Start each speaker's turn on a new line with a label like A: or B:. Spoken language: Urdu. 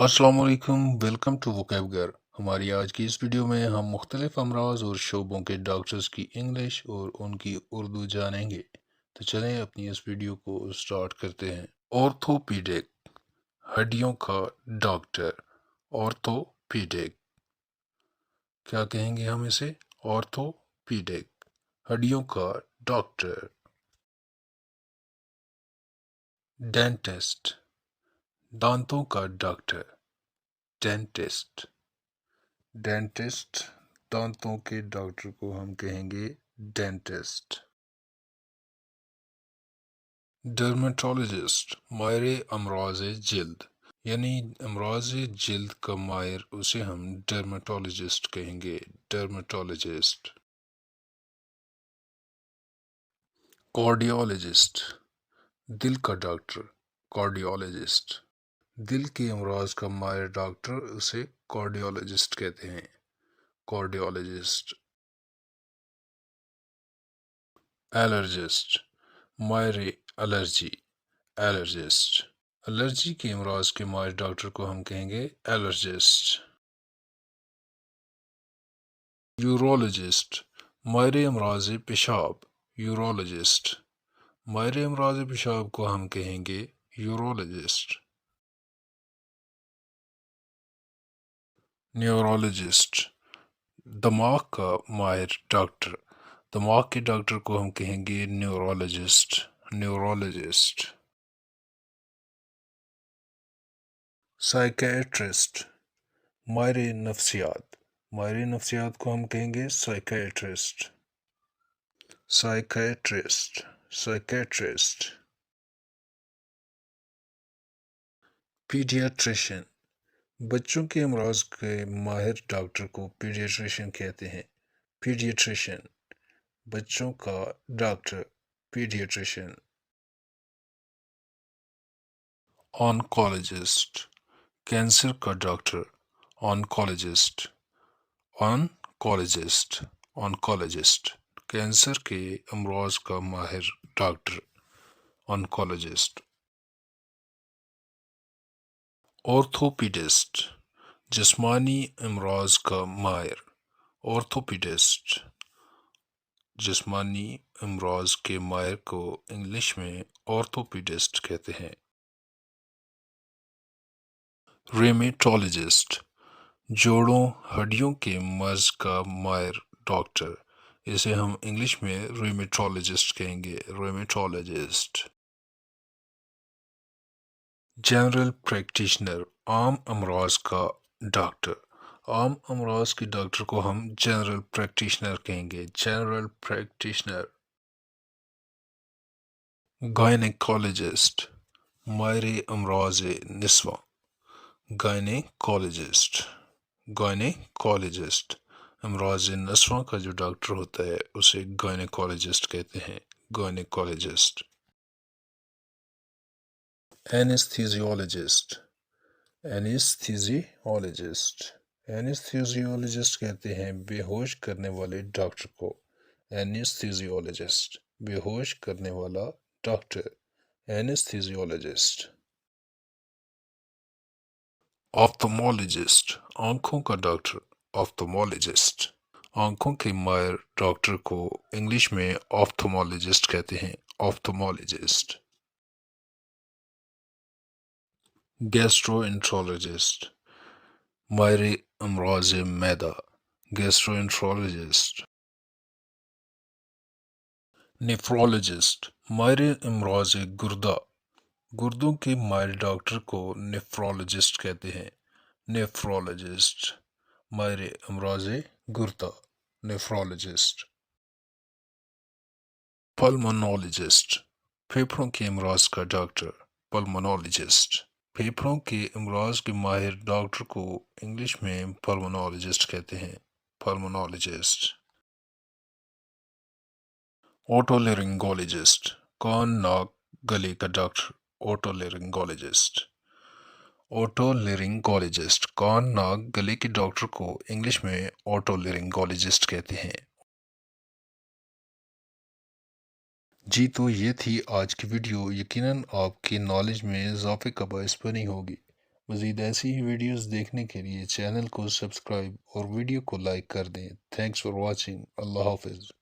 A: السلام علیکم، ویلکم ٹو وکیب گر۔ ہماری آج کی اس ویڈیو میں ہم مختلف امراض اور شعبوں کے ڈاکٹرز کی انگلش اور ان کی اردو جانیں گے۔ تو چلیں اپنی اس ویڈیو کو سٹارٹ کرتے ہیں۔ آرتھوپیڈک، ہڈیوں کا ڈاکٹر۔ آرتھوپیڈک، کیا کہیں گے ہم اسے؟ آرتھوپیڈک، ہڈیوں کا ڈاکٹر۔ ڈینٹسٹ، دانتوں کا ڈاکٹر۔ ڈینٹسٹ، ڈینٹسٹ، دانتوں کے ڈاکٹر کو ہم کہیں گے ڈینٹسٹ۔ ڈرمیٹولوجسٹ، ماہر امراض جلد، یعنی امراض جلد کا ماہر، اسے ہم ڈرمیٹولوجسٹ کہیں گے، ڈرمیٹولوجسٹ۔ کارڈیولوجسٹ، دل کا ڈاکٹر، کارڈیولوجسٹ۔ دل کے امراض کا ماہر ڈاکٹر، اسے کارڈیولوجسٹ کہتے ہیں، کارڈیولوجسٹ۔ الرجسٹ، ماہر الرجی، الرجسٹ۔ الرجی کے امراض کے ماہر ڈاکٹر کو ہم کہیں گے الرجسٹ۔ یورولوجسٹ، ماہر امراض پیشاب، یورولوجسٹ۔ ماہر امراض پیشاب کو ہم کہیں گے یورولوجسٹ۔ نیورولوجسٹ، دماغ کا ماہر ڈاکٹر، دماغ کے ڈاکٹر کو ہم کہیں گے نیورولوجسٹ، نیورولوجسٹ۔ سائیکیٹرسٹ، ماہر نفسیات، ماہر نفسیات کو ہم کہیں گے سائیکیٹرسٹ، سائیکیٹرسٹ، سائیکیٹرسٹ۔ پیڈیاٹریشن، بچوں کے امراض کے ماہر ڈاکٹر کو پیڈیاٹریشن کہتے ہیں، پیڈیاٹریشن، بچوں کا ڈاکٹر، پیڈیاٹریشن۔ آنکولوجسٹ، کینسر کا doctor, oncologist, oncologist, oncologist, cancer کے امراض کا ماہر ڈاکٹر، آنکولوجسٹ۔ آرتھوپیڈسٹ، جسمانی امراض کا ماہر، آرتھوپیڈسٹ، جسمانی امراض کے ماہر کو انگلش میں آرتھوپیڈسٹ کہتے ہیں۔ ریمیٹولوجسٹ، جوڑوں ہڈیوں کے مرض کا ماہر ڈاکٹر، اسے ہم انگلش میں ریمیٹولوجسٹ کہیں گے، ریمیٹولوجسٹ۔ جنرل پریکٹیشنر، عام امراض کا ڈاکٹر، عام امراض کے ڈاکٹر کو ہم جنرل پریکٹیشنر کہیں گے، جنرل پریکٹیشنر۔ گائنیکولوجسٹ، ماہر امراض نسواں، گائنیکولوجسٹ، گائنیکولوجسٹ، امراض نسواں کا جو ڈاکٹر ہوتا ہے اسے گائنیکولوجسٹ کہتے ہیں، گائنیکولوجسٹ۔ اینستھیزیولوجسٹ، اینستھیزیولوجسٹ، اینستھیزیولوجسٹ کہتے ہیں بے ہوش کرنے والے ڈاکٹر کو، اینستھیزیولوجسٹ، بے ہوش کرنے والا ڈاکٹر، اینستھیزیولوجسٹ۔ آپتھمولوجسٹ، آنکھوں کا ڈاکٹر، آپتھمولوجسٹ، آنکھوں کے ماہر ڈاکٹر کو انگلش میں آپتھمولوجسٹ کہتے ہیں، آپتھمولوجسٹ۔ گیسٹروانٹرولوجسٹ، ماہر امراض معدہ، گیسٹروانٹرولوجسٹ۔ نیفرولوجسٹ، ماہر امراض گردہ، گردوں کے ماہر ڈاکٹر کو نیفرولوجسٹ کہتے ہیں، نیفرولوجسٹ، ماہر امراض گردہ، نیفرولوجسٹ۔ پلمونولوجسٹ، پھیپھڑوں کے امراض کا ڈاکٹر، پلمونولوجسٹ، پھیپھڑوں کے امراض کے ماہر ڈاکٹر کو انگلش میں پلمونولوجسٹ کہتے ہیں، پلمونولوجسٹ۔ اوٹولرنگولوجسٹ، کان ناک گلے کا ڈاکٹر، اوٹولرنگولوجسٹ، اوٹولرنگولوجسٹ، کان ناک گلے کے ڈاکٹر کو انگلش میں اوٹولرنگولوجسٹ کہتے ہیں۔ جی تو یہ تھی آج کی ویڈیو، یقیناً آپ کی نالج میں اضافے کا باعث بنی ہوگی۔ مزید ایسی ہی ویڈیوز دیکھنے کے لیے چینل کو سبسکرائب اور ویڈیو کو لائک کر دیں۔ Thanks for watching. اللہ حافظ۔